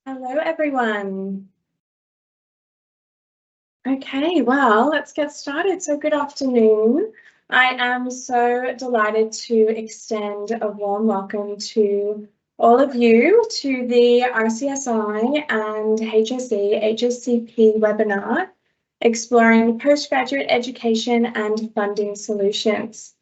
Hello, everyone. Okay, well, let's get started. So good afternoon. I am so delighted to extend a warm welcome to all of you to the RCSI and HSE, HSCP webinar, exploring postgraduate education and funding solutions.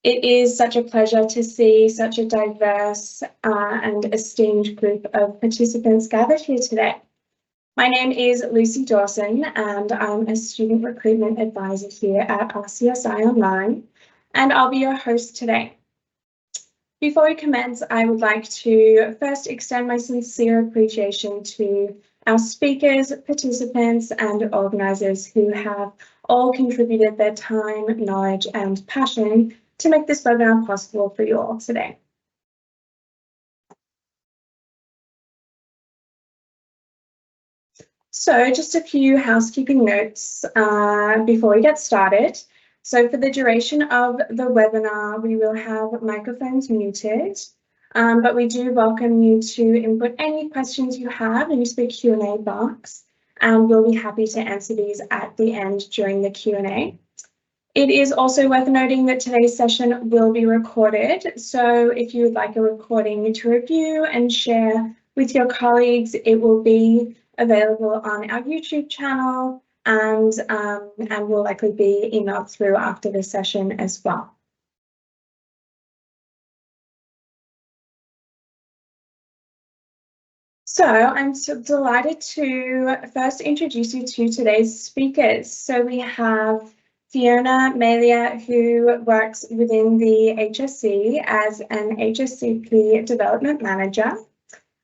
It is such a pleasure to see such a diverse and esteemed group of participants gathered here today. My name is Lucy Dawson and I'm a student recruitment advisor here at RCSI Online, and I'll be your host today. Before we commence, I would like to first extend my sincere appreciation to our speakers, participants and organisers who have all contributed their time, knowledge and passion to make this webinar possible for you all today. So just a few housekeeping notes before we get started. So for the duration of the webinar, we will have microphones muted, but we do welcome you to input any questions you have in the Q&A box, and we'll be happy to answer these at the end during the Q&A. It is also worth noting that today's session will be recorded, so if you would like a recording to review and share with your colleagues, it will be available on our YouTube channel and will likely be emailed through after the session as well. So I'm so delighted to first introduce you to today's speakers. So we have Fiona Malia, who works within the HSE as an HSCP Development Manager.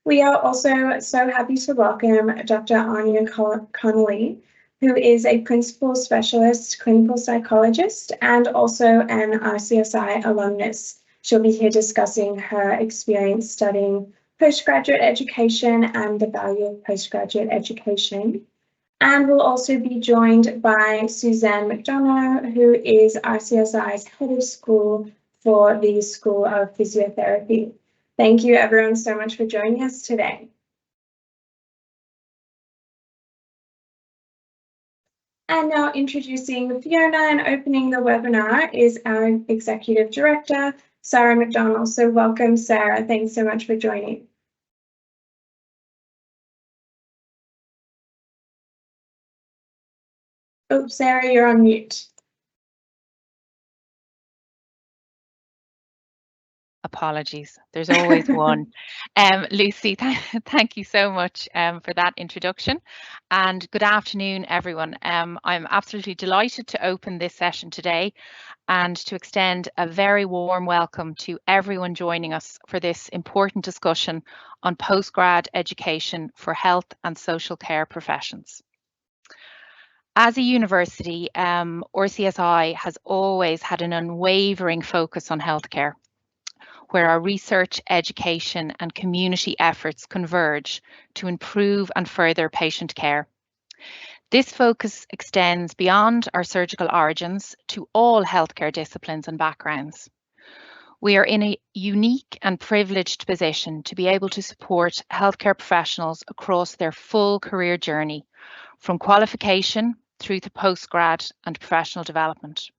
We are also so happy to welcome Dr. Anya Connolly, who is a Principal Specialist Clinical Psychologist and also an RCSI alumnus. She'll be here discussing her experience studying postgraduate education and the value of postgraduate education. And we'll also be joined by Suzanne McDonough, who is RCSI's head of school for the School of Physiotherapy. Thank you everyone so much for joining us today. And now introducing Fiona and opening the webinar is our Executive Director, Sarah McDonald. So welcome, Sarah. Thanks so much for joining. Oh, Sarah, you're on mute. Apologies, there's always one. Lucy, thank you so much for that introduction, and good afternoon everyone. I'm absolutely delighted to open this session today and to extend a very warm welcome to everyone joining us for this important discussion on postgrad education for health and social care professions. As a university, RCSI has always had an unwavering focus on healthcare, where our research, education and community efforts converge to improve and further patient care. This focus extends beyond our surgical origins to all healthcare disciplines and backgrounds. We are in a unique and privileged position to be able to support healthcare professionals across their full career journey, from qualification through to postgrad and professional development.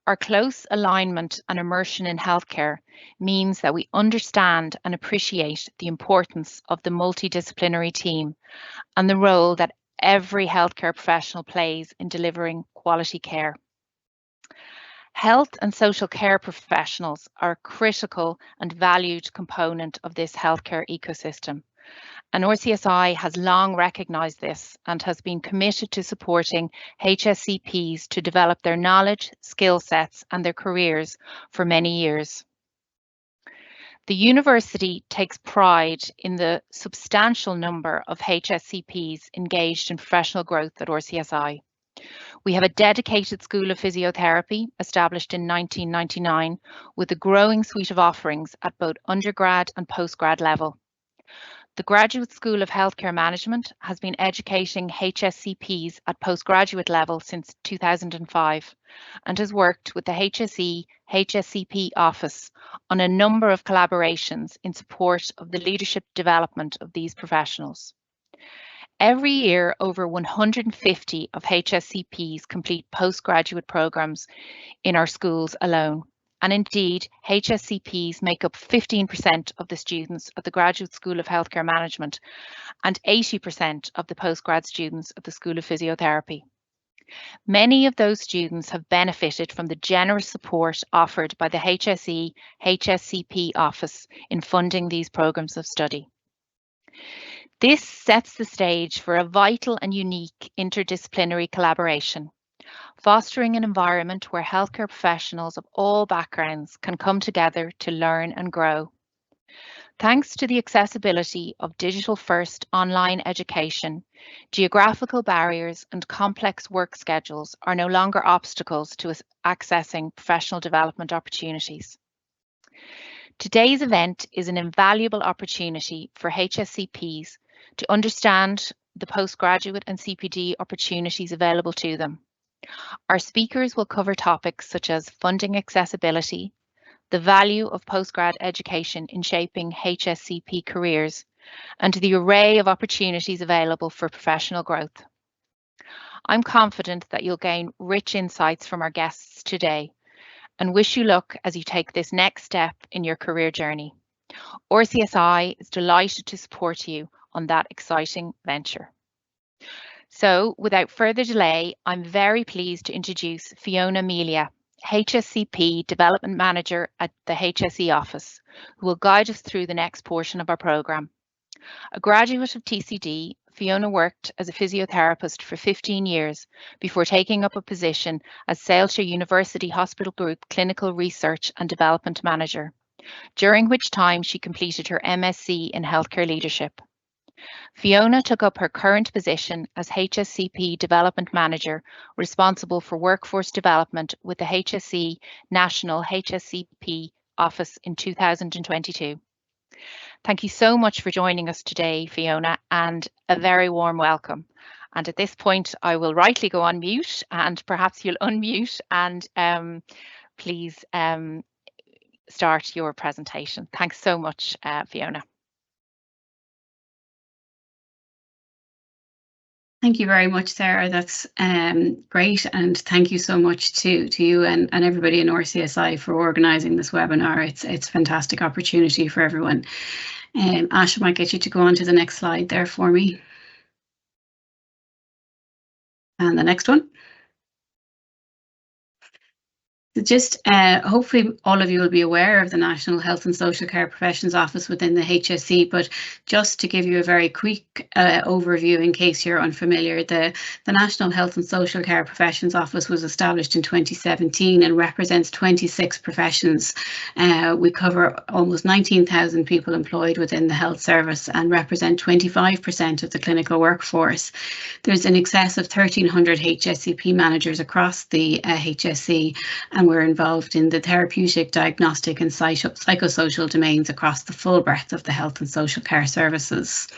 Our close alignment and immersion in healthcare means that we understand and appreciate the importance of the multidisciplinary team and the role that every healthcare professional plays in delivering quality care. Health and social care professionals are a critical and valued component of this healthcare ecosystem. And RCSI has long recognised this and has been committed to supporting HSCPs to develop their knowledge, skill sets and their careers for many years. The university takes pride in the substantial number of HSCPs engaged in professional growth at RCSI. We have a dedicated School of Physiotherapy established in 1999 with a growing suite of offerings at both undergrad and postgrad level. The Graduate School of Healthcare Management has been educating HSCPs at postgraduate level since 2005 and has worked with the HSE HSCP office on a number of collaborations in support of the leadership development of these professionals. Every year, over 150 of HSCPs complete postgraduate programs in our schools alone. And indeed, HSCPs make up 15% of the students of the Graduate School of Healthcare Management and 80% of the postgrad students of the School of Physiotherapy. Many of those students have benefited from the generous support offered by the HSE HSCP office in funding these programs of study. This sets the stage for a vital and unique interdisciplinary collaboration, fostering an environment where healthcare professionals of all backgrounds can come together to learn and grow. Thanks to the accessibility of digital-first online education, geographical barriers and complex work schedules are no longer obstacles to accessing professional development opportunities. Today's event is an invaluable opportunity for HSCPs to understand the postgraduate and CPD opportunities available to them. Our speakers will cover topics such as funding accessibility, the value of postgrad education in shaping HSCP careers, and the array of opportunities available for professional growth. I'm confident that you'll gain rich insights from our guests today and wish you luck as you take this next step in your career journey. RCSI is delighted to support you on that exciting venture. So, without further delay, I'm very pleased to introduce Fiona Melia, HSCP Development Manager at the HSE office, who will guide us through the next portion of our programme. A graduate of TCD, Fiona worked as a physiotherapist for 15 years before taking up a position as Sailshire University Hospital Group Clinical Research and Development Manager, during which time she completed her MSc in Healthcare Leadership. Fiona took up her current position as HSCP Development Manager, responsible for workforce development with the HSE National HSCP Office in 2022. Thank you so much for joining us today, Fiona, and a very warm welcome. And at this point, I will rightly go on mute, and perhaps you'll unmute and please start your presentation. Thanks so much, Fiona. Thank you very much, Sarah. That's great, and thank you so much to you and everybody in RCSI for organising this webinar. It's a fantastic opportunity for everyone. Ash, I might get you to go on to the next slide there for me. And the next one. Just hopefully all of you will be aware of the National Health and Social Care Professions Office within the HSE, but just to give you a very quick overview in case you're unfamiliar, the National Health and Social Care Professions Office was established in 2017 and represents 26 professions. We cover almost 19,000 people employed within the health service and represent 25% of the clinical workforce. There's in excess of 1,300 HSCP managers across the HSE, and we're involved in the therapeutic, diagnostic and psychosocial domains across the full breadth of the health and social care services.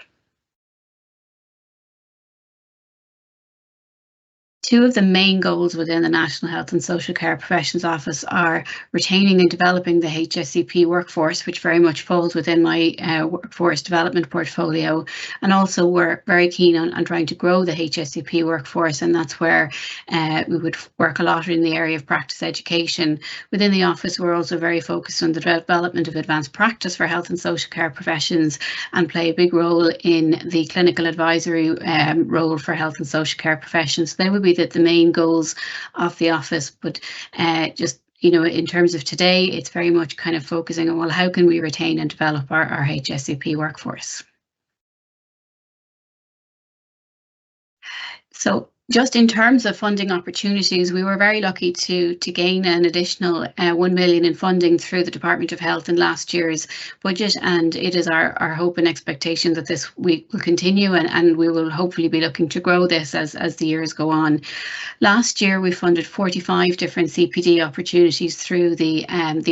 Two of the main goals within the National Health and Social Care Professions Office are retaining and developing the HSCP workforce, which very much falls within my workforce development portfolio. And also we're very keen on trying to grow the HSCP workforce, and that's where we would work a lot in the area of practice education. Within the office, we're also very focused on the development of advanced practice for health and social care professions and play a big role in the clinical advisory role for health and social care professions. They would be the main goals of the office, but just in terms of today, it's very much kind of focusing on, well, how can we retain and develop our HSCP workforce? So Just in terms of funding opportunities, we were very lucky to gain an additional 1 million in funding through the Department of Health in last year's budget, and it is our hope and expectation that this week will continue, and we will hopefully be looking to grow this as the years go on. Last year, we funded 45 different CPD opportunities through the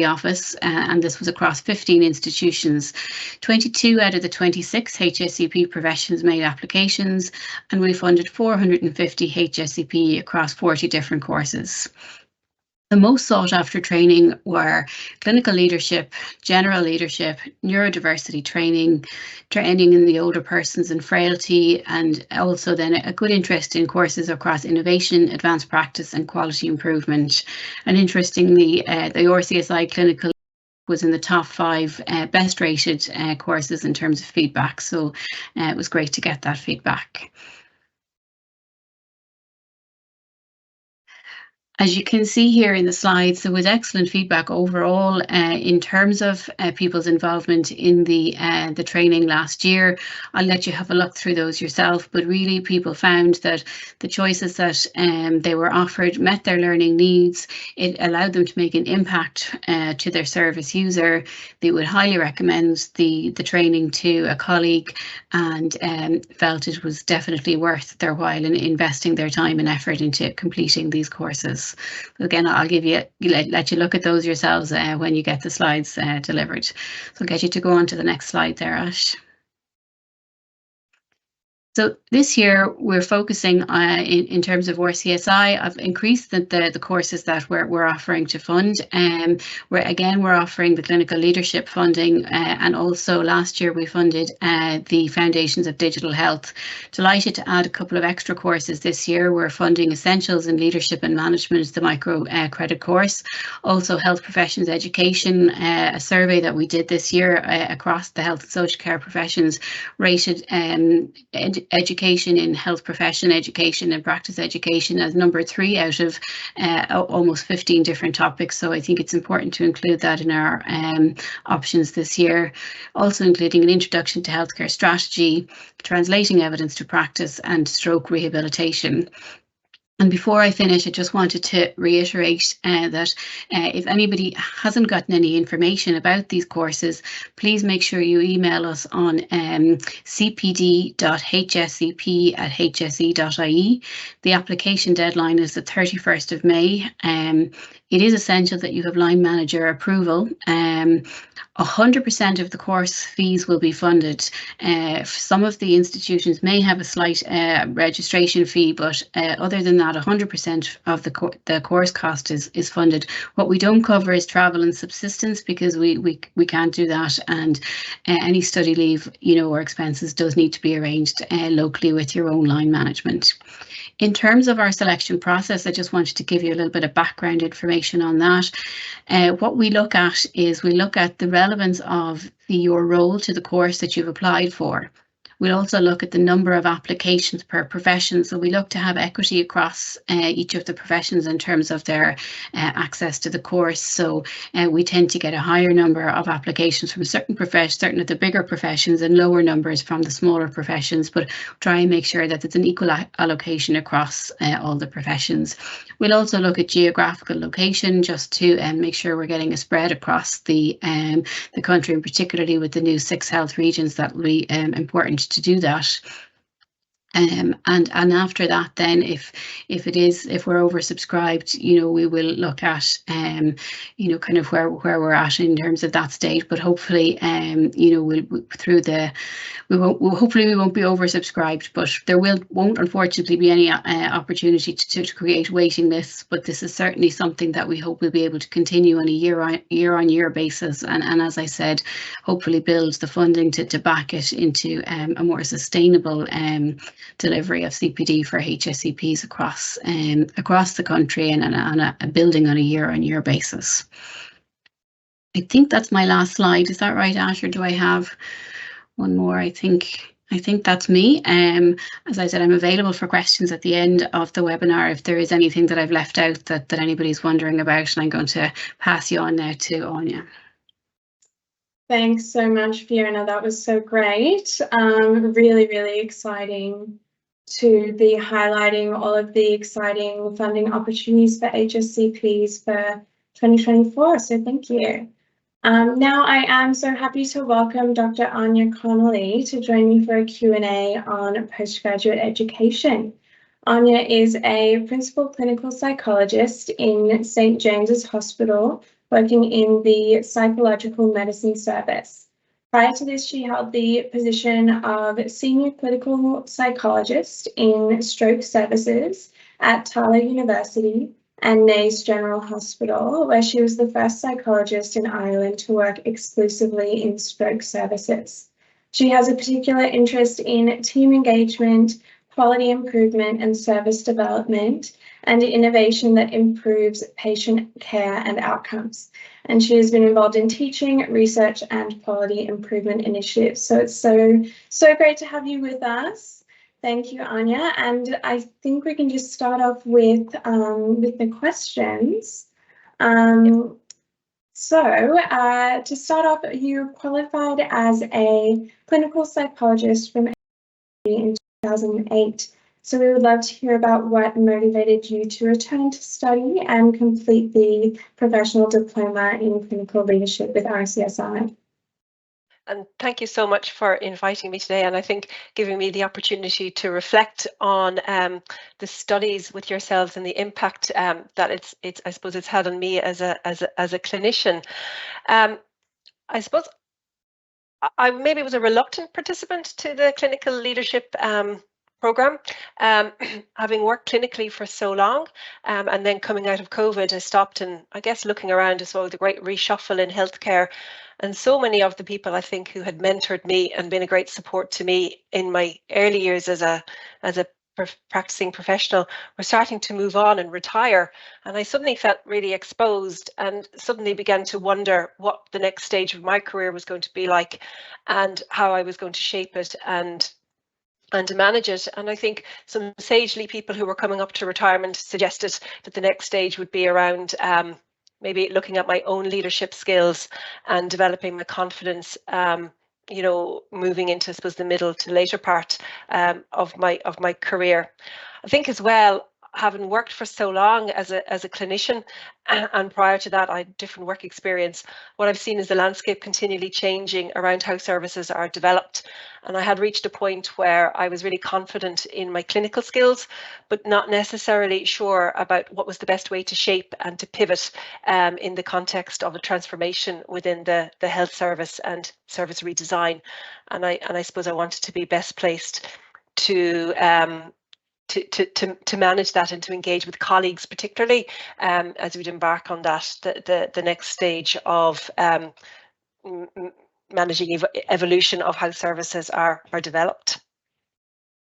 office, and this was across 15 institutions. 22 out of the 26 HSCP professions made applications, and we funded 450 HSCP across 40 different courses. The most sought after training were clinical leadership, general leadership, neurodiversity training in the older persons and frailty, and also then a good interest in courses across innovation, advanced practice and quality improvement. And interestingly, the RCSI clinical was in the top 5 best rated courses in terms of feedback. So it was great to get that feedback. As you can see here in the slides, there was excellent feedback overall in terms of people's involvement in the training last year. I'll let you have a look through those yourself, but really people found that the choices that they were offered met their learning needs. It allowed them to make an impact to their service user. They would highly recommend the training to a colleague, and felt it was definitely worth their while in investing their time and effort into completing these courses. Again, I'll let you look at those yourselves when you get the slides delivered. So I'll get you to go on to the next slide there, Ash. So this year we're focusing in terms of RCSI. I've increased the courses that we're offering to fund. We're offering the clinical leadership funding, and also last year we funded the Foundations of Digital Health. Delighted to add a couple of extra courses this year. We're funding Essentials in Leadership and Management, the micro credit course. Also Health Professions Education, a survey that we did this year across the health and social care professions rated education in health profession education and practice education as number 3 out of almost 15 different topics. So I think it's important to include that in our options this year. Also including an introduction to healthcare strategy, translating evidence to practice, and stroke rehabilitation. And before I finish, I just wanted to reiterate that if anybody hasn't gotten any information about these courses, please make sure you email us on cpd.hscp@hse.ie. The application deadline is the 31st of May. It is essential that you have line manager approval. 100% of the course fees will be funded. Some of the institutions may have a slight registration fee, but other than that, 100% of the course cost is funded. What we don't cover is travel and subsistence, because we can't do that, and any study leave, or expenses does need to be arranged locally with your own line management. In terms of our selection process, I just wanted to give you a little bit of background information on that. What we look at is we look at the relevance of your role to the course that you've applied for. We'll also look at the number of applications per profession. So we look to have equity across each of the professions in terms of their access to the course. So we tend to get a higher number of applications from certain of the bigger professions, and lower numbers from the smaller professions, but try and make sure that it's an equal allocation across all the professions. We'll also look at geographical location, just to make sure we're getting a spread across the country, and particularly with the new 6 health regions, that will be important to do that. And after that, then if we're oversubscribed, we will look at kind of where we're at in terms of that state. But hopefully we won't be oversubscribed, but there won't unfortunately be any opportunity to create waiting lists. But this is certainly something that we hope we'll be able to continue on a year-on-year basis, and as I said, hopefully build the funding to back it into a more sustainable delivery of CPD for HSCPs across the country, and a building on a year-on-year basis. I think that's my last slide. Is that right, Ash, or do I have one more? I think that's me. As I said, I'm available for questions at the end of the webinar if there is anything that I've left out that anybody's wondering about, and I'm going to pass you on now to Anya. Thanks so much, Fiona. That was so great. Really, really exciting to be highlighting all of the exciting funding opportunities for HSCPs for 2024. So thank you. Now I am so happy to welcome Dr. Anya Connolly to join me for a Q&A on postgraduate education. Anya is a principal clinical psychologist in St. James's Hospital, working in the psychological medicine service. Prior to this, she held the position of senior clinical psychologist in stroke services at Tala University and Naas General Hospital, where she was the first psychologist in Ireland to work exclusively in stroke services. She has a particular interest in team engagement, quality improvement and service development, and innovation that improves patient care and outcomes. And she has been involved in teaching, research, and quality improvement initiatives. So it's so great to have you with us. Thank you, Anya. And I think we can just start off with the questions. To start off, you qualified as a clinical psychologist from in 2008. So we would love to hear about what motivated you to return to study and complete the professional diploma in clinical leadership with RCSI. And thank you so much for inviting me today, and I think giving me the opportunity to reflect on the studies with yourselves and the impact that it's I suppose it's had on me as a clinician. I suppose I maybe was a reluctant participant to the clinical leadership program, having worked clinically for so long, and then coming out of COVID, I stopped and I guess looking around as well, the great reshuffle in healthcare, and so many of the people I think who had mentored me and been a great support to me in my early years as a practicing professional were starting to move on and retire, and I suddenly felt really exposed and suddenly began to wonder what the next stage of my career was going to be like and how I was going to shape it and to manage it. And I think some sagely people who were coming up to retirement suggested that the next stage would be around maybe looking at my own leadership skills and developing my confidence, you know, moving into, I suppose, the middle to later part of my career. I think as well, having worked for so long as a clinician, and prior to that I had different work experience, what I've seen is the landscape continually changing around how services are developed. And I had reached a point where I was really confident in my clinical skills, but not necessarily sure about what was the best way to shape and to pivot in the context of a transformation within the health service and service redesign. And I suppose I wanted to be best placed to manage that and to engage with colleagues, particularly as we'd embark on that, the next stage of managing evolution of how services are developed.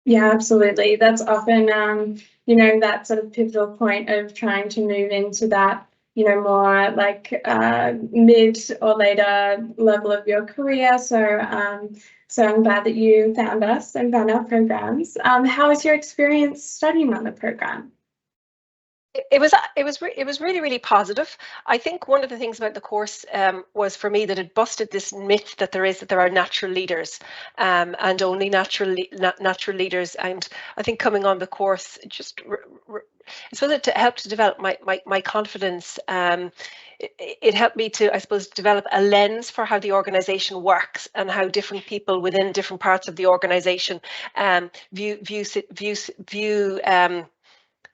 Yeah, absolutely. That's often, you know, that sort of pivotal point of trying to move into that, you know, more like mid or later level of your career. So I'm glad that you found us and found our programs. How was your experience studying on the program? It was really, really positive. I think one of the things about the course was for me that it busted this myth that there are natural leaders and only natural leaders. And I think coming on the course just so that to help to develop my confidence. It helped me to, I suppose, develop a lens for how the organization works and how different people within different parts of the organization view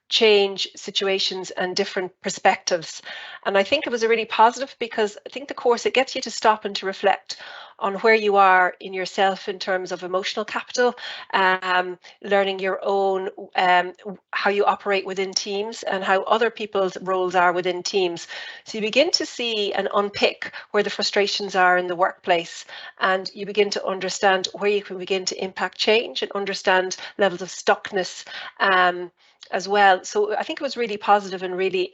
change, situations and different perspectives. And I think it was a really positive, because I think the course, it gets you to stop and to reflect on where you are in yourself in terms of emotional capital, learning your own, how you operate within teams and how other people's roles are within teams. So you begin to see and unpick where the frustrations are in the workplace, and you begin to understand where you can begin to impact change and understand levels of stuckness as well. So I think it was really positive and really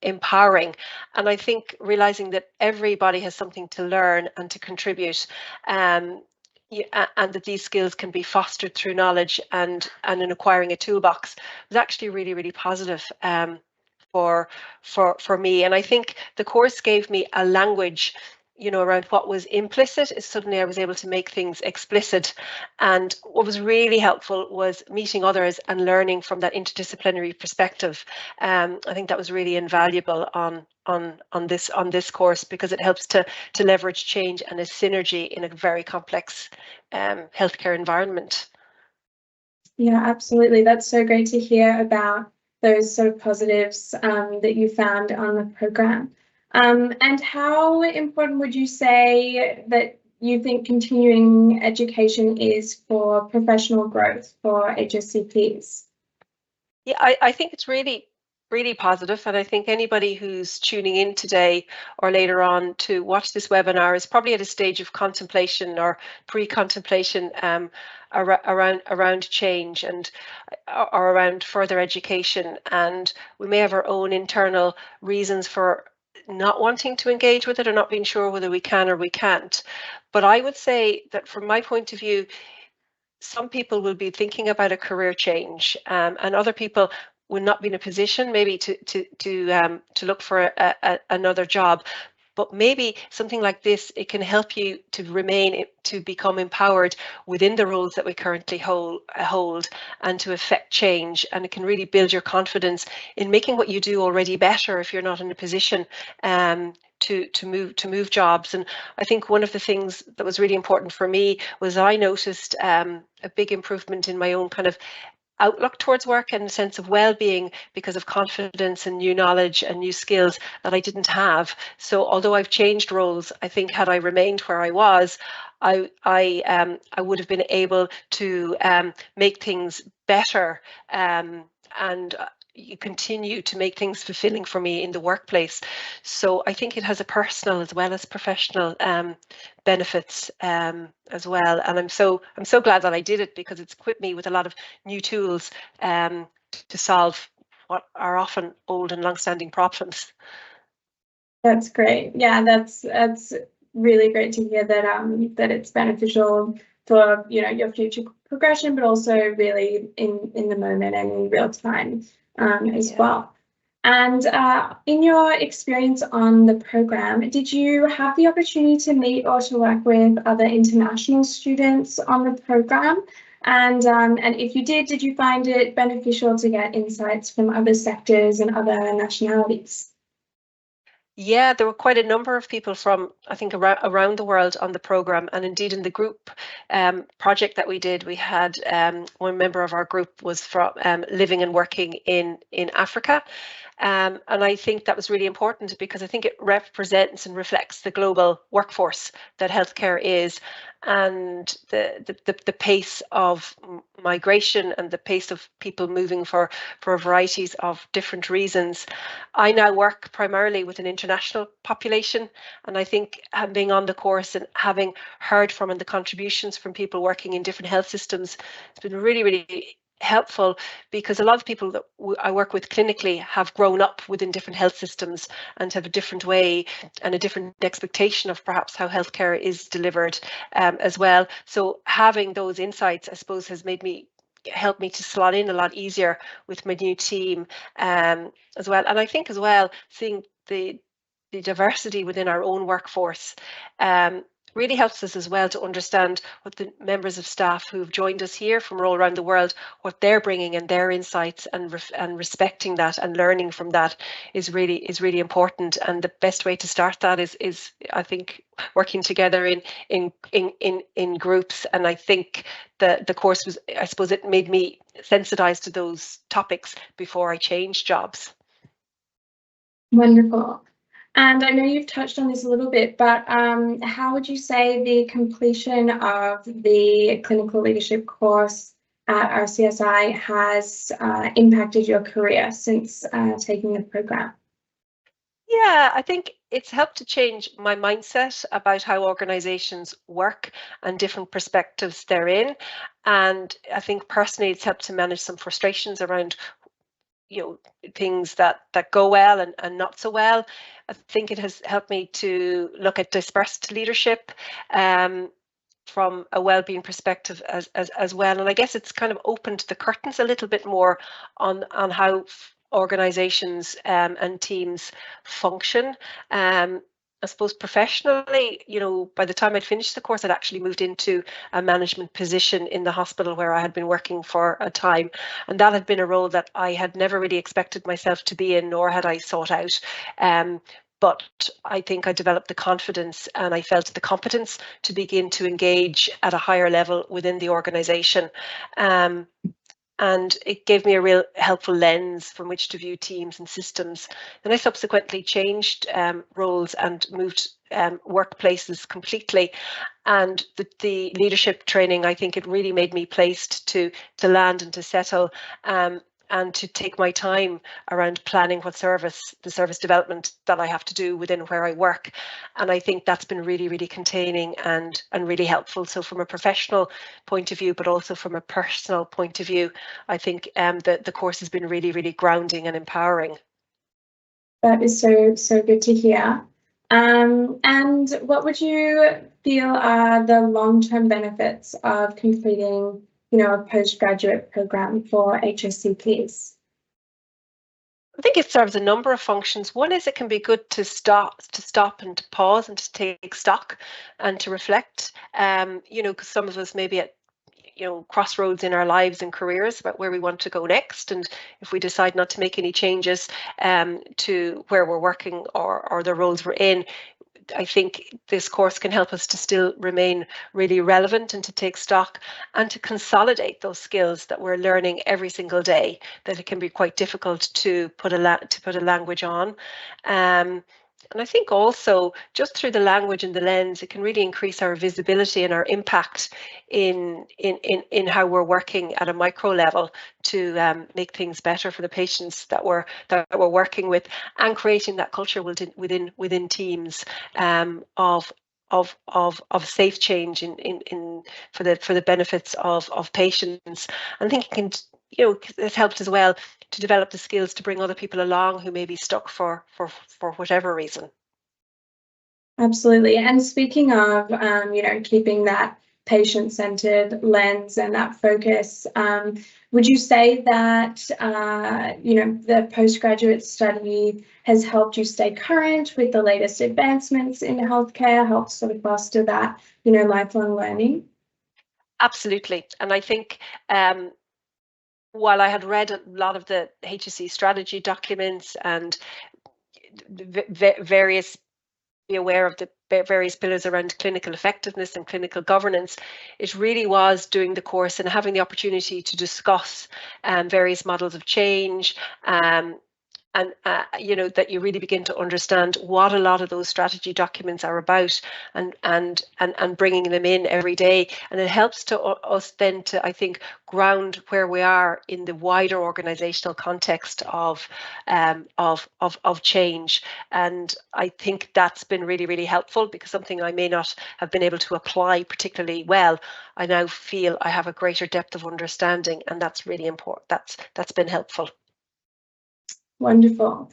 empowering. And I think realizing that everybody has something to learn and to contribute, and that these skills can be fostered through knowledge and in acquiring a toolbox was actually really, really positive for me. And I think the course gave me a language around what was implicit, suddenly I was able to make things explicit. And what was really helpful was meeting others and learning from that interdisciplinary perspective. I think that was really invaluable on this course, because it helps to leverage change and a synergy in a very complex healthcare environment. Yeah, absolutely. That's so great to hear about those sort of positives that you found on the program. And how important would you say that you think continuing education is for professional growth for HSCPs? Yeah, I think it's really positive, and I think anybody who's tuning in today or later on to watch this webinar is probably at a stage of contemplation or pre-contemplation around change and or around further education, and we may have our own internal reasons for not wanting to engage with it or not being sure whether we can or we can't. But I would say that from my point of view, some people will be thinking about a career change, and other people will not be in a position maybe to look for another job. But maybe something like this, it can help you to become empowered within the roles that we currently hold and to affect change. And it can really build your confidence in making what you do already better if you're not in a position to move jobs. And I think one of the things that was really important for me was I noticed a big improvement in my own kind of outlook towards work and a sense of well-being because of confidence and new knowledge and new skills that I didn't have. So although I've changed roles, I think had I remained where I was, I would have been able to make things better and you continue to make things fulfilling for me in the workplace. So I think it has a personal as well as professional benefits as well. And I'm so glad that I did it, because it's equipped me with a lot of new tools to solve what are often old and long-standing problems. That's great. Yeah, that's really great to hear that that it's beneficial for your future progression, but also really in the moment and in real time as well. And in your experience on the program, did you have the opportunity to meet or to work with other international students on the program? And if you did you find it beneficial to get insights from other sectors and other nationalities? Yeah, there were quite a number of people from, I think, around the world on the program, and indeed in the group project that we did, we had one member of our group was from living and working in Africa. And I think that was really important, because I think it represents and reflects the global workforce that healthcare is, and the pace of migration and the pace of people moving for varieties of different reasons. I now work primarily with an international population, and I think being on the course and having heard from and the contributions from people working in different health systems has been really, really helpful, because a lot of people that I work with clinically have grown up within different health systems and have a different way and a different expectation of perhaps how healthcare is delivered as well. So having those insights, I suppose, has helped me to slot in a lot easier with my new team as well. And I think as well, seeing the diversity within our own workforce really helps us as well to understand what the members of staff who've joined us here from all around the world, what they're bringing and their insights, and respecting that and learning from that is really important. And the best way to start that is I think working together in groups. And I think the course was, I suppose, it made me sensitized to those topics before I changed jobs. Wonderful. And I know you've touched on this a little bit, but how would you say the completion of the clinical leadership course at RCSI has impacted your career since taking the program? Yeah, I think it's helped to change my mindset about how organizations work and different perspectives they're in. And I think personally, it's helped to manage some frustrations around things that go well and not so well. I think it has helped me to look at dispersed leadership from a well-being perspective as well. And I guess it's kind of opened the curtains a little bit more on how organizations and teams function. I suppose professionally, by the time I'd finished the course, I'd actually moved into a management position in the hospital where I had been working for a time. And that had been a role that I had never really expected myself to be in, nor had I sought out. But I think I developed the confidence and I felt the competence to begin to engage at a higher level within the organisation. And it gave me a real helpful lens from which to view teams and systems. Then I subsequently changed roles and moved workplaces completely. And the leadership training, I think it really made me placed to land and to settle. And to take my time around planning the service development that I have to do within where I work. And I think that's been really, really containing and really helpful. So from a professional point of view, but also from a personal point of view, I think the course has been really, really grounding and empowering. That is so good to hear. And what would you feel are the long-term benefits of completing a postgraduate program for HSCPs? I think it serves a number of functions. One is it can be good to stop and to pause and to take stock and to reflect. Because some of us may be at crossroads in our lives and careers about where we want to go next, and if we decide not to make any changes to where we're working or the roles we're in, I think this course can help us to still remain really relevant and to take stock and to consolidate those skills that we're learning every single day, that it can be quite difficult to put a language on. And I think also just through the language and the lens, it can really increase our visibility and our impact in how we're working at a micro level to make things better for the patients that we're working with, and creating that culture within teams of safe change for the benefits of patients. And I think it can, it's helped as well to develop the skills to bring other people along who may be stuck for whatever reason. Absolutely. And speaking of, keeping that patient-centered lens and that focus, would you say that, the postgraduate study has helped you stay current with the latest advancements in healthcare, helped sort of foster that, lifelong learning? Absolutely. And I think while I had read a lot of the HSE strategy documents and be aware of the various pillars around clinical effectiveness and clinical governance, it really was doing the course and having the opportunity to discuss various models of change, and that you really begin to understand what a lot of those strategy documents are about, and bringing them in every day. And it helps to us then to, I think, ground where we are in the wider organizational context of change. And I think that's been really, really helpful, because something I may not have been able to apply particularly well, I now feel I have a greater depth of understanding, and that's really important. That's been helpful. Wonderful.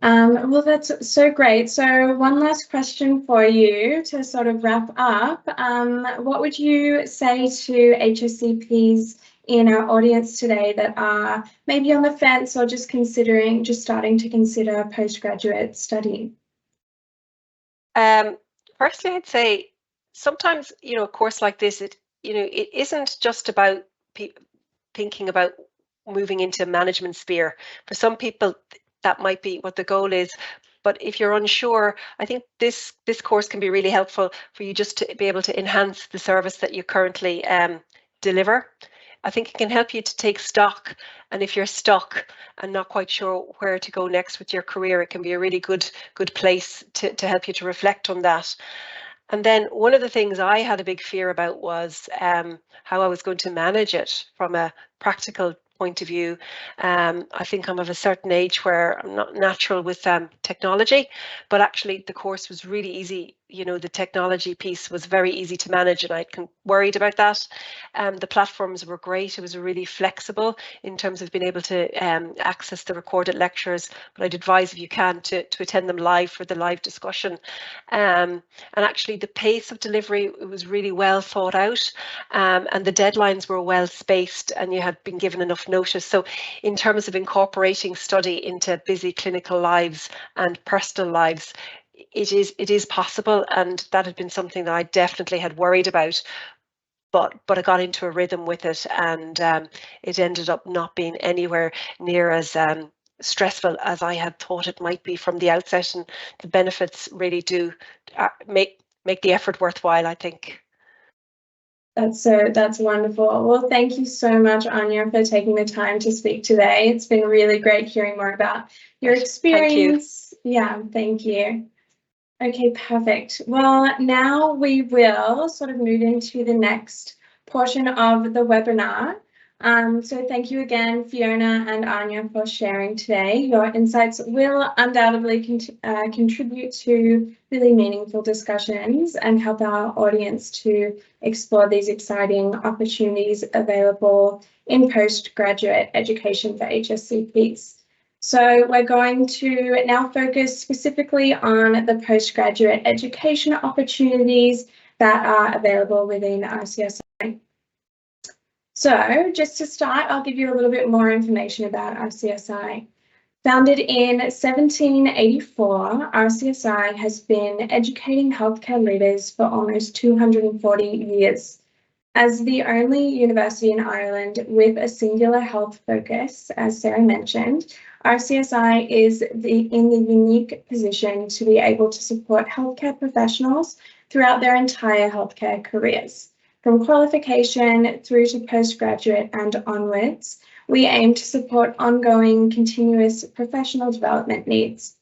Well, that's so great. So one last question for you to sort of wrap up. What would you say to HSCPs in our audience today that are maybe on the fence or just starting to consider postgraduate study? Firstly, I'd say sometimes, a course like this, it isn't just about thinking about moving into management sphere. For some people, that might be what the goal is. But if you're unsure, I think this course can be really helpful for you just to be able to enhance the service that you currently deliver. I think it can help you to take stock, and if you're stuck and not quite sure where to go next with your career, it can be a really good place to help you to reflect on that. And then one of the things I had a big fear about was how I was going to manage it from a practical point of view. I think I'm of a certain age where I'm not natural with technology, but actually the course was really easy. The technology piece was very easy to manage, and I worried about that. The platforms were great. It was really flexible in terms of being able to access the recorded lectures, but I'd advise, if you can, to attend them live for the live discussion. And actually the pace of delivery, it was really well thought out, and the deadlines were well spaced, and you had been given enough notice. So in terms of incorporating study into busy clinical lives and personal lives, it is possible, and that had been something that I definitely had worried about. But I got into a rhythm with it, and it ended up not being anywhere near as stressful as I had thought it might be from the outset. And the benefits really do make the effort worthwhile, I think. That's wonderful. Well, thank you so much, Anya, for taking the time to speak today. It's been really great hearing more about your experience. Thank you. Yeah, thank you. Okay, perfect. Well, now we will sort of move into the next portion of the webinar. So thank you again, Fiona and Anya, for sharing today. Your insights will undoubtedly contribute to really meaningful discussions and help our audience to explore these exciting opportunities available in postgraduate education for HSCPs. So we're going to now focus specifically on the postgraduate education opportunities that are available within RCSI. So just to start, I'll give you a little bit more information about RCSI. Founded in 1784, RCSI has been educating healthcare leaders for almost 240 years. As the only university in Ireland with a singular health focus, as Sarah mentioned, RCSI is in the unique position to be able to support healthcare professionals throughout their entire healthcare careers. From qualification through to postgraduate and onwards, we aim to support ongoing, continuous professional development needs.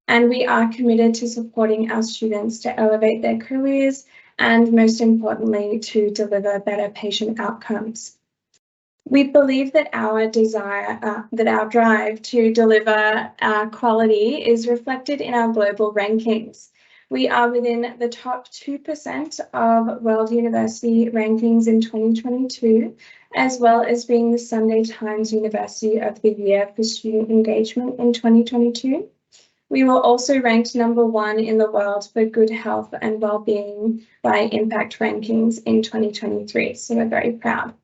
And we are committed to supporting our students to elevate their careers and, most importantly, to deliver better patient outcomes. We believe that our drive to deliver quality is reflected in our global rankings. We are within the top 2% of World University rankings in 2022, as well as being the Sunday Times University of the Year for student engagement in 2022. We were also ranked #1 in the world for good health and well-being by Impact Rankings in 2023, so we're very proud.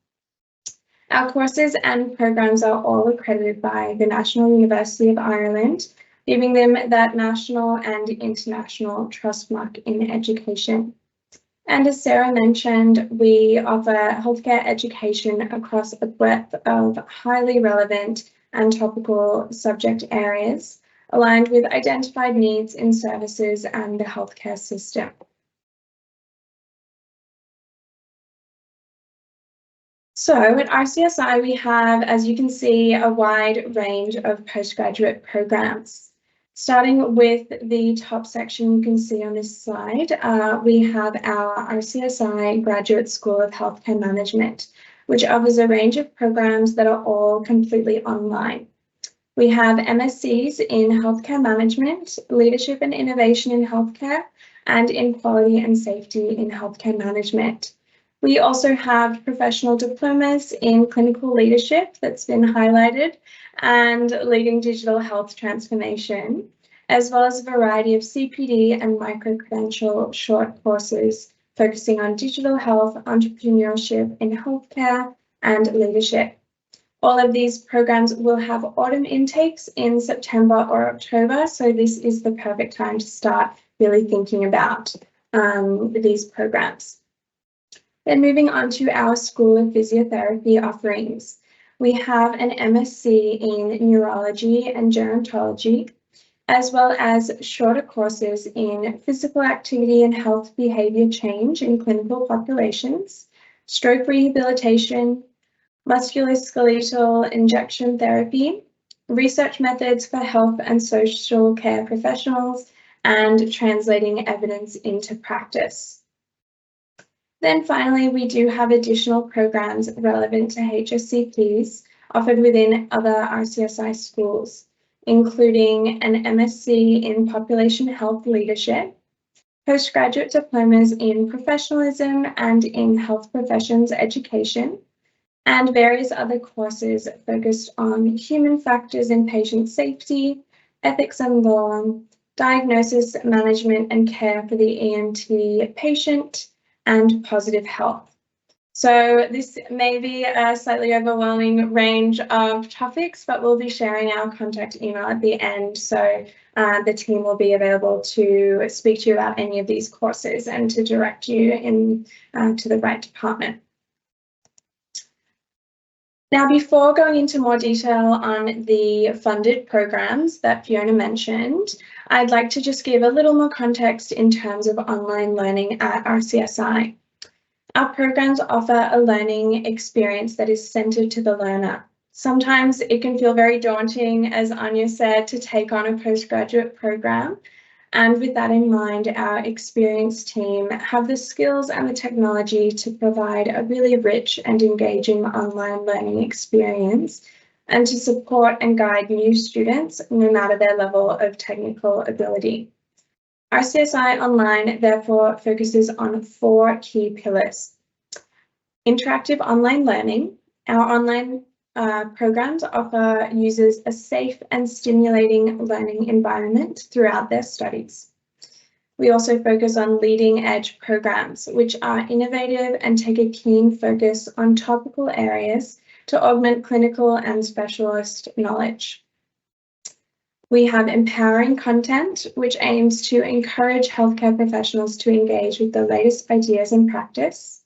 Our courses and programs are all accredited by the National University of Ireland, giving them that national and international trust mark in education. And as Sarah mentioned, we offer healthcare education across a breadth of highly relevant and topical subject areas, aligned with identified needs in services and the healthcare system. So at RCSI, we have, as you can see, a wide range of postgraduate programs. Starting with the top section you can see on this slide, we have our RCSI Graduate School of Healthcare Management, which offers a range of programs that are all completely online. We have MScs in Healthcare Management, Leadership and Innovation in Healthcare, and in Quality and Safety in Healthcare Management. We also have professional diplomas in Clinical Leadership that's been highlighted and Leading Digital Health Transformation, as well as a variety of CPD and micro-credential short courses focusing on digital health, entrepreneurship in healthcare, and leadership. All of these programs will have autumn intakes in September or October, so this is the perfect time to start really thinking about these programs. Then moving on to our School of Physiotherapy offerings. We have an MSc in Neurology and Gerontology, as well as shorter courses in Physical Activity and Health Behaviour Change in Clinical Populations, Stroke Rehabilitation, Musculoskeletal Injection Therapy, Research Methods for Health and Social Care Professionals, and Translating Evidence into Practice. Then finally, we do have additional programs relevant to HSCPs offered within other RCSI schools, including an MSc in Population Health Leadership, postgraduate diplomas in Professionalism and in Health Professions Education, and various other courses focused on human factors in patient safety, ethics and law, diagnosis, management and care for the ENT patient, and positive health. So this may be a slightly overwhelming range of topics, but we'll be sharing our contact email at the end. So the team will be available to speak to you about any of these courses and to direct you in to the right department. Now, before going into more detail on the funded programs that Fiona mentioned, I'd like to just give a little more context in terms of online learning at RCSI. Our programs offer a learning experience that is centered to the learner. Sometimes it can feel very daunting, as Anya said, to take on a postgraduate program. And with that in mind, our experienced team have the skills and the technology to provide a really rich and engaging online learning experience and to support and guide new students no matter their level of technical ability. RCSI Online therefore focuses on 4 key pillars. Interactive online learning. Our online programs offer users a safe and stimulating learning environment throughout their studies. We also focus on leading edge programs, which are innovative and take a keen focus on topical areas to augment clinical and specialist knowledge. We have empowering content, which aims to encourage healthcare professionals to engage with the latest ideas and practice,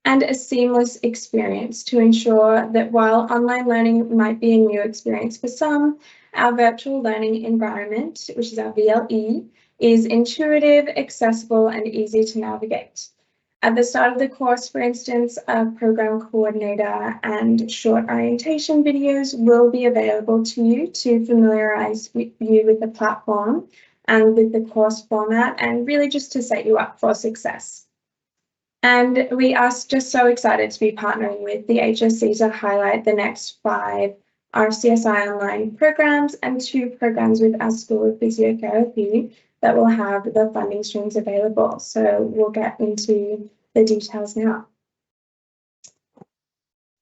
and a seamless experience to ensure that while online learning might be a new experience for some, our virtual learning environment, which is our VLE, is intuitive, accessible, and easy to navigate. At the start of the course, for instance, a program coordinator and short orientation videos will be available to you to familiarize you with the platform and with the course format, and really just to set you up for success. And we are just so excited to be partnering with the HSE to highlight the next 5 RCSI online programs and 2 programs with our School of Physiotherapy that will have the funding streams available. So we'll get into the details now.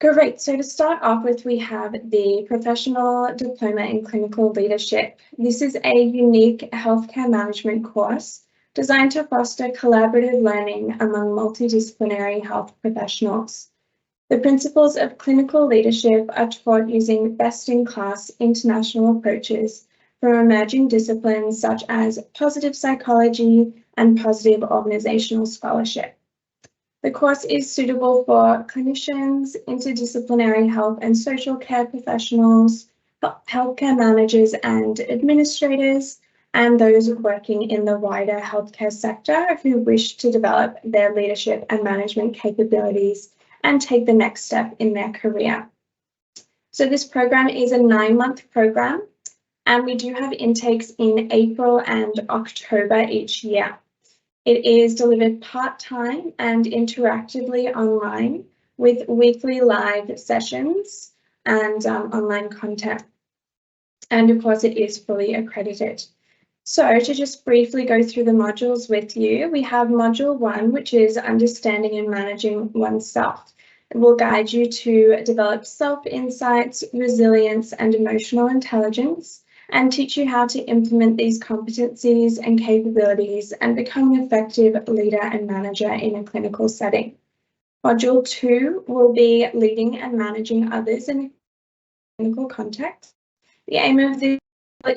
Great, so to start off with, we have the Professional Diploma in Clinical Leadership. This is a unique healthcare management course designed to foster collaborative learning among multidisciplinary health professionals. The principles of clinical leadership are taught using best-in-class international approaches from emerging disciplines such as positive psychology and positive organizational scholarship. The course is suitable for clinicians, interdisciplinary health and social care professionals, healthcare managers and administrators, and those working in the wider healthcare sector who wish to develop their leadership and management capabilities and take the next step in their career. So this program is a 9-month program, and we do have intakes in April and October each year. It is delivered part-time and interactively online with weekly live sessions and online content. And of course, it is fully accredited. So to just briefly go through the modules with you, we have module 1, which is understanding and managing oneself. It will guide you to develop self-insights, resilience, and emotional intelligence, and teach you how to implement these competencies and capabilities and become an effective leader and manager in a clinical setting. Module 2 will be leading and managing others in a clinical context. The aim of this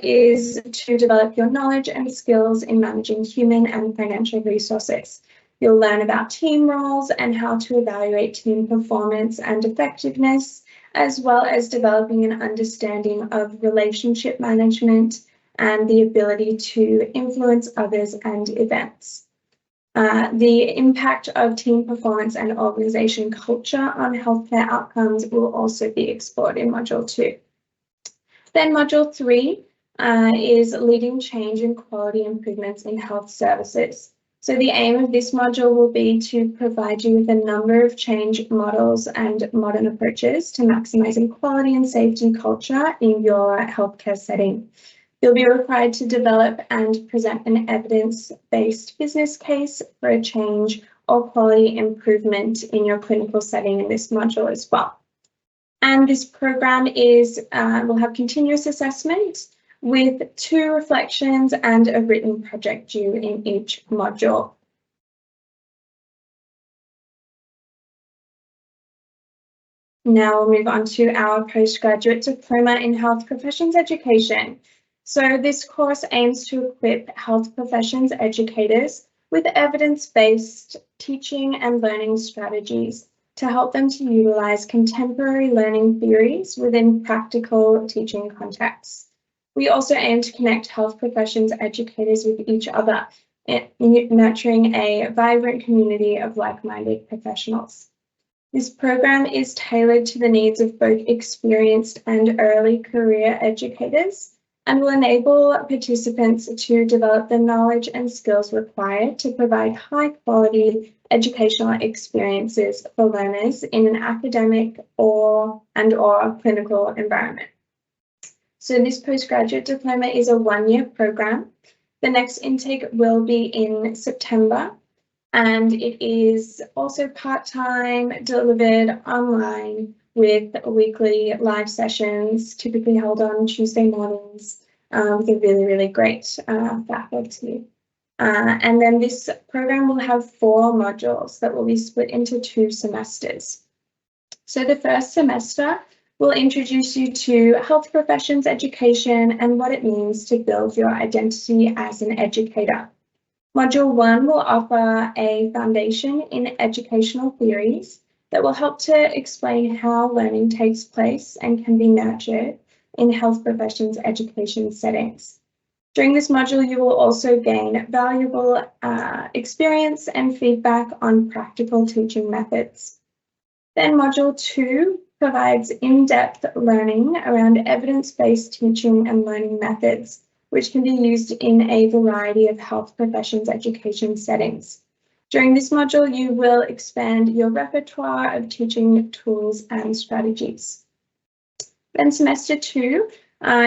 is to develop your knowledge and skills in managing human and financial resources. You'll learn about team roles and how to evaluate team performance and effectiveness, as well as developing an understanding of relationship management and the ability to influence others and events. The impact of team performance and organisation culture on healthcare outcomes will also be explored in Module 2. Then Module 3 is leading change and quality improvements in health services. So the aim of this module will be to provide you with a number of change models and modern approaches to maximising quality and safety culture in your healthcare setting. You'll be required to develop and present an evidence-based business case for a change or quality improvement in your clinical setting in this module as well. And this program will have continuous assessment with 2 reflections and a written project due in each module. Now we'll move on to our postgraduate diploma in health professions education. So this course aims to equip health professions educators with evidence-based teaching and learning strategies to help them to utilize contemporary learning theories within practical teaching contexts. We also aim to connect health professions educators with each other, nurturing a vibrant community of like-minded professionals. This program is tailored to the needs of both experienced and early career educators and will enable participants to develop the knowledge and skills required to provide high-quality educational experiences for learners in an academic or clinical environment. So this postgraduate diploma is a one-year program. The next intake will be in September, and it is also part-time, delivered online with weekly live sessions, typically held on Tuesday mornings with a really, really great faculty. And then this program will have 4 modules that will be split into 2 semesters. So the first semester will introduce you to health professions education and what it means to build your identity as an educator. Module 1 will offer a foundation in educational theories that will help to explain how learning takes place and can be nurtured in health professions education settings. During this module, you will also gain valuable experience and feedback on practical teaching methods. Then Module 2 provides in-depth learning around evidence-based teaching and learning methods, which can be used in a variety of health professions education settings. During this module, you will expand your repertoire of teaching tools and strategies. Then semester 2,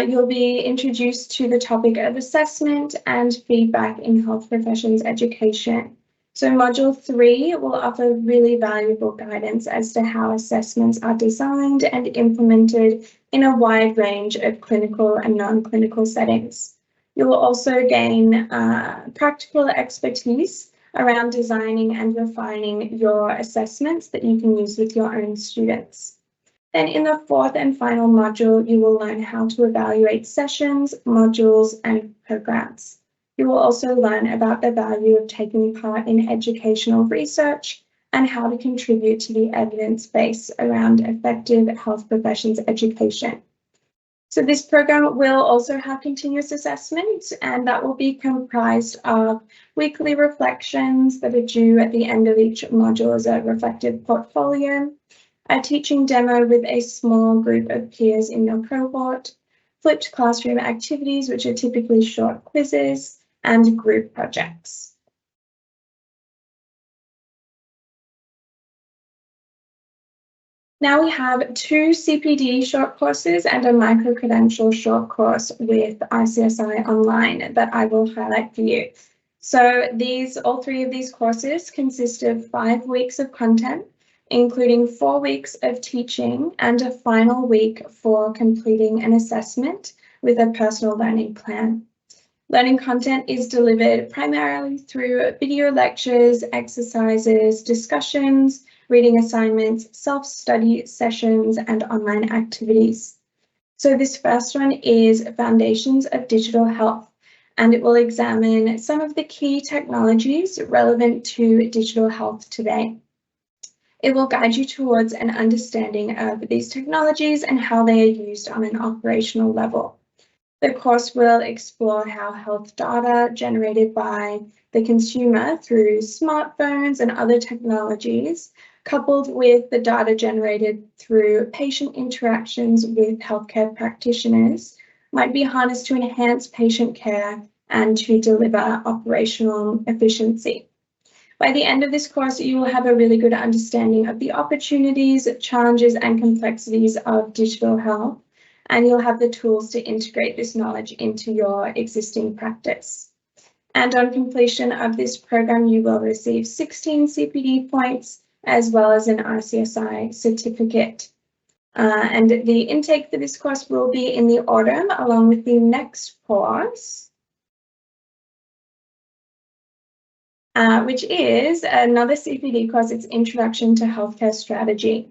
you'll be introduced to the topic of assessment and feedback in health professions education. So module 3 will offer really valuable guidance as to how assessments are designed and implemented in a wide range of clinical and non-clinical settings. You will also gain practical expertise around designing and refining your assessments that you can use with your own students. Then in the 4th and final module, you will learn how to evaluate sessions, modules, and programs. You will also learn about the value of taking part in educational research and how to contribute to the evidence base around effective health professions education. So this program will also have continuous assessment, and that will be comprised of weekly reflections that are due at the end of each module as a reflective portfolio, a teaching demo with a small group of peers in your cohort, flipped classroom activities, which are typically short quizzes, and group projects. Now we have 2 CPD short courses and a micro-credential short course with RCSI online that I will highlight for you. So all 3 of these courses consist of 5 weeks of content, including 4 weeks of teaching and a final week for completing an assessment with a personal learning plan. Learning content is delivered primarily through video lectures, exercises, discussions, reading assignments, self-study sessions, and online activities. So this first one is Foundations of Digital Health, and it will examine some of the key technologies relevant to digital health today. It will guide you towards an understanding of these technologies and how they are used on an operational level. The course will explore how health data generated by the consumer through smartphones and other technologies, coupled with the data generated through patient interactions with healthcare practitioners, might be harnessed to enhance patient care and to deliver operational efficiency. By the end of this course, you will have a really good understanding of the opportunities, challenges, and complexities of digital health, and you'll have the tools to integrate this knowledge into your existing practice. And on completion of this program, you will receive 16 CPD points as well as an RCSI certificate. And the intake for this course will be in the autumn, along with the next course, which is another CPD course. It's Introduction to Healthcare Strategy.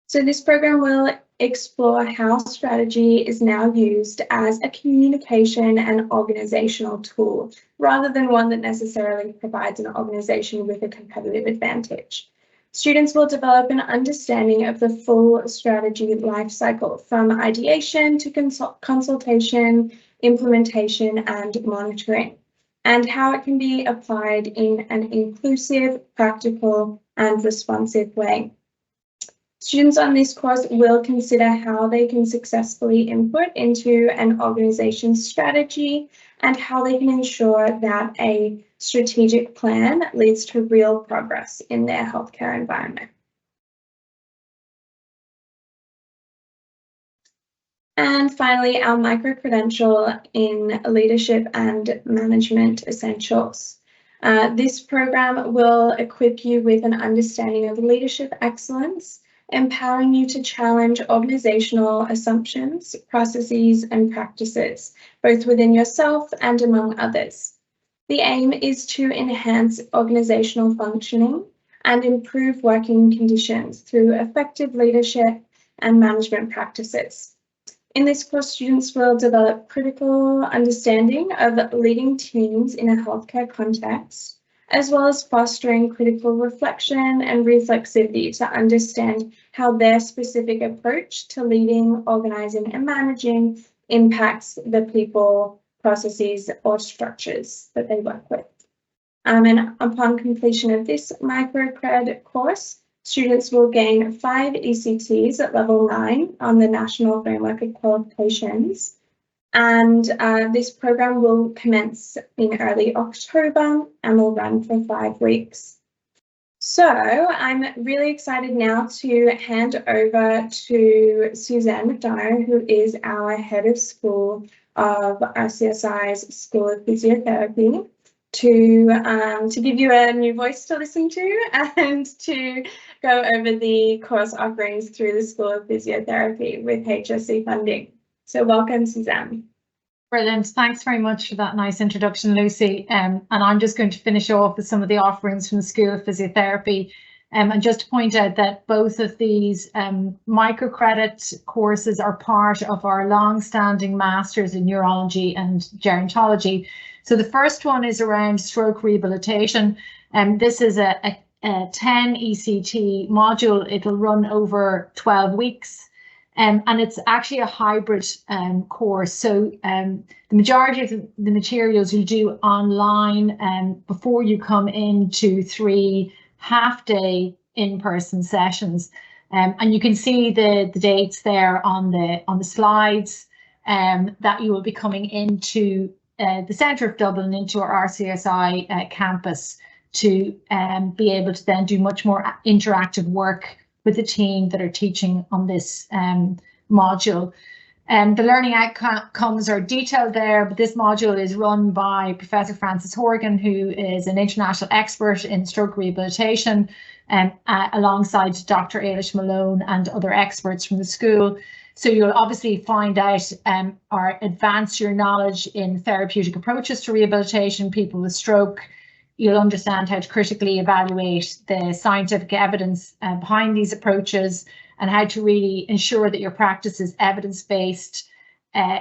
So this program will explore how strategy is now used as a communication and organizational tool, rather than one that necessarily provides an organization with a competitive advantage. Students will develop an understanding of the full strategy lifecycle, from ideation to consultation, implementation, and monitoring, and how it can be applied in an inclusive, practical, and responsive way. Students on this course will consider how they can successfully input into an organization's strategy and how they can ensure that a strategic plan leads to real progress in their healthcare environment. And finally, our micro-credential in leadership and management essentials. This program will equip you with an understanding of leadership excellence, empowering you to challenge organizational assumptions, processes, and practices, both within yourself and among others. The aim is to enhance organizational functioning and improve working conditions through effective leadership and management practices. In this course, students will develop critical understanding of leading teams in a healthcare context, as well as fostering critical reflection and reflexivity to understand how their specific approach to leading, organizing, and managing impacts the people, processes, or structures that they work with. And upon completion of this microcred course, students will gain 5 ECTs at level 9 on the National Framework of Qualifications. And this program will commence in early October and will run for 5 weeks. So I'm really excited now to hand over to Suzanne McDonough, who is our head of school of RCSI's School of Physiotherapy, to give you a new voice to listen to and to go over the course offerings through the School of Physiotherapy with HSE funding. So welcome, Suzanne. Brilliant. Thanks very much for that nice introduction, Lucy. And I'm just going to finish off with some of the offerings from the School of Physiotherapy. And just to point out that both of these microcredit courses are part of our long-standing Masters in Neurology and Gerontology. So the first one is around stroke rehabilitation. This is a 10 ECT module. It'll run over 12 weeks. And it's actually a hybrid course. So the majority of the materials you do online before you come into 3 half-day in-person sessions. And you can see the dates there on the slides that you will be coming into the centre of Dublin, into our RCSI campus, to be able to then do much more interactive work with the team that are teaching on this module. The learning outcomes are detailed there, but this module is run by Professor Frances Horgan, who is an international expert in stroke rehabilitation, alongside Dr. Ailish Malone and other experts from the school. So you'll obviously find out or advance your knowledge in therapeutic approaches to rehabilitation people with stroke. You'll understand how to critically evaluate the scientific evidence behind these approaches and how to really ensure that your practice is evidence-based.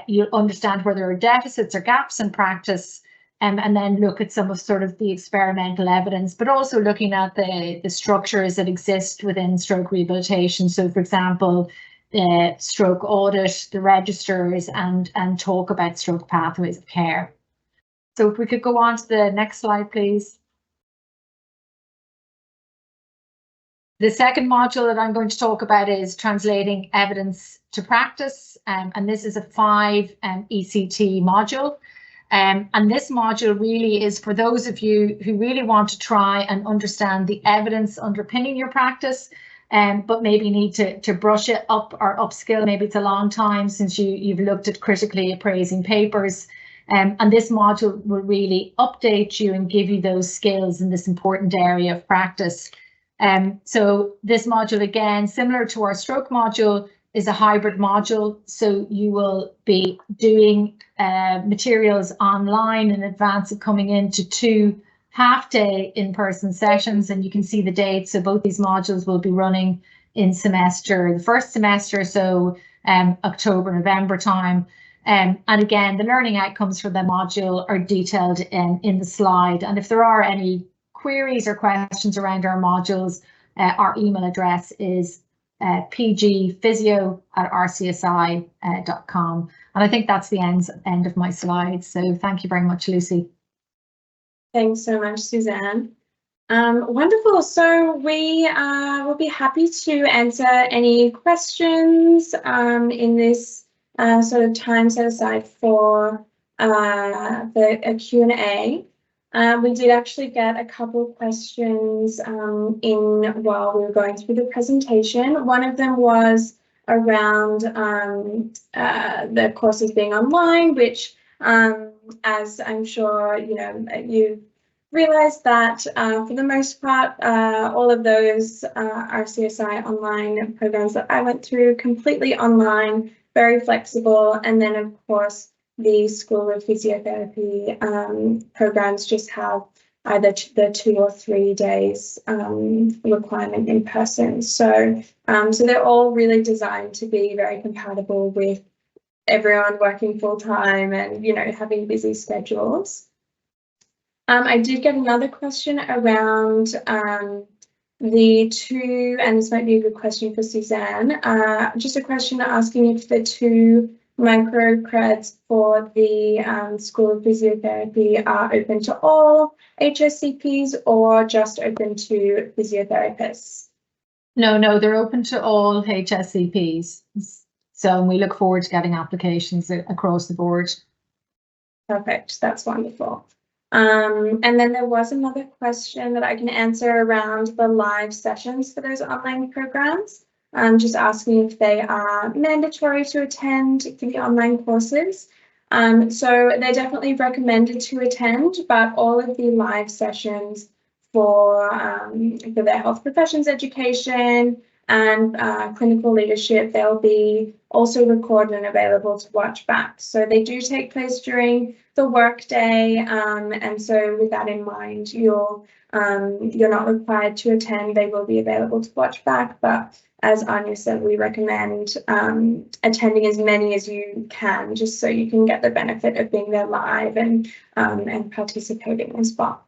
You'll understand where there are deficits or gaps in practice, and then look at some of sort of the experimental evidence, but also looking at the structures that exist within stroke rehabilitation. So, for example, the stroke audit, the registers, and talk about stroke pathways of care. So if we could go on to the next slide, please. The second module that I'm going to talk about is translating evidence to practice, and this is a 5 ECT module. And this module really is for those of you who really want to try and understand the evidence underpinning your practice, but maybe need to brush it up or upskill. Maybe it's a long time since you've looked at critically appraising papers. And this module will really update you and give you those skills in this important area of practice. So this module, again, similar to our stroke module, is a hybrid module. So you will be doing materials online in advance of coming into 2 half-day in-person sessions, and you can see the dates. So both these modules will be running in the first semester, so October, November time. And again, the learning outcomes for the module are detailed in the slide. And if there are any queries or questions around our modules, our email address is pgphysio@rcsi.com. And I think that's the end of my slides. So thank you very much, Lucy. Thanks so much, Suzanne. Wonderful. So we will be happy to answer any questions in this sort of time set aside for a Q&A. We did actually get a couple of questions in while we were going through the presentation. One of them was around the courses being online, which as I'm sure you realized that for the most part, all of those RCSI online programs that I went through, completely online, very flexible. And then of course, the School of Physiotherapy programs just have either the 2 or 3 days requirement in person. So, so they're all really designed to be very compatible with everyone working full time and, having busy schedules. I did get another question around the two, and this might be a good question for Suzanne, just a question asking if the 2 microcreds for the School of Physiotherapy are open to all HSCPs or just open to physiotherapists? No, they're open to all HSCPs. So we look forward to getting applications across the board. Perfect, that's wonderful. And then there was another question that I can answer around the live sessions for those online programs. Just asking if they are mandatory to attend for the online courses. So they're definitely recommended to attend, but all of the live sessions for their health professions education and clinical leadership, they'll be also recorded and available to watch back. So they do take place during the workday, and so with that in mind, you're not required to attend. They will be available to watch back, but as Anya said, we recommend attending as many as you can, just so you can get the benefit of being there live and participating as well.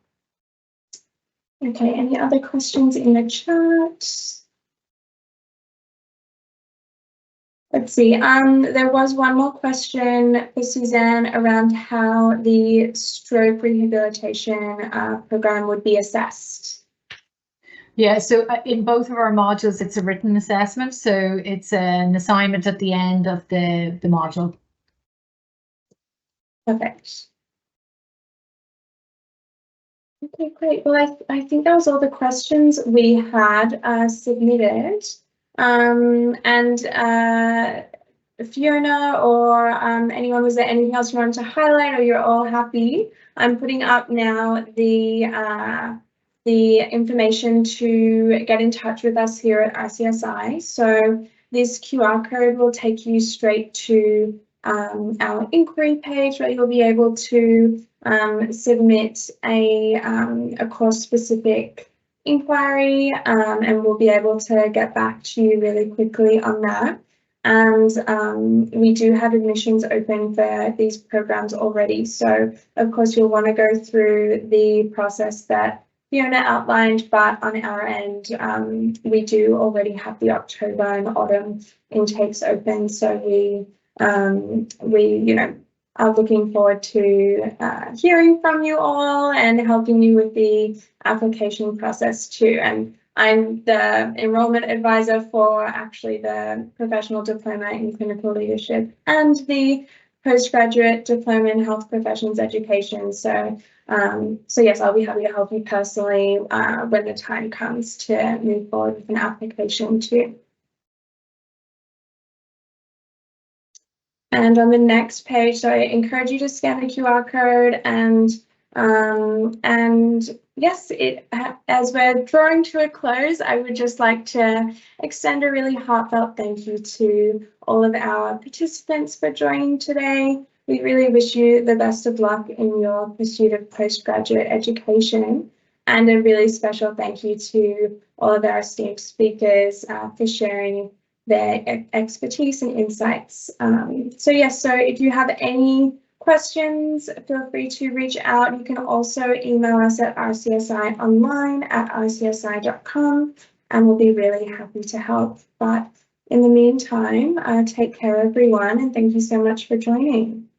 Okay, any other questions in the chat? Let's see, there was one more question for Suzanne around how the stroke rehabilitation program would be assessed. Yeah, so in both of our modules, it's a written assessment. So it's an assignment at the end of the module. Perfect. Okay, great. Well, I think that was all the questions we had submitted. Fiona or anyone, was there anything else you wanted to highlight, or you're all happy? I'm putting up now the information to get in touch with us here at RCSI. So this QR code will take you straight to our inquiry page, where you'll be able to submit a course-specific inquiry, and we'll be able to get back to you really quickly on that. And we do have admissions open for these programs already. So of course you'll want to go through the process that Fiona outlined, but on our end, we do already have the October and autumn intakes open. So we are looking forward to hearing from you all and helping you with the application process too. And I'm the enrollment advisor for actually the professional diploma in clinical leadership and the postgraduate diploma in health professions education. So, so yes, I'll be happy to help you personally when the time comes to move forward with an application too. And on the next page, so I encourage you to scan the QR code, and yes, as we're drawing to a close, I would just like to extend a really heartfelt thank you to all of our participants for joining today. We really wish you the best of luck in your pursuit of postgraduate education. And a really special thank you to all of our esteemed speakers for sharing their expertise and insights. So if you have any questions, feel free to reach out. You can also email us at rcsionline@rcsi.com, and we'll be really happy to help. But in the meantime, take care, everyone, and thank you so much for joining.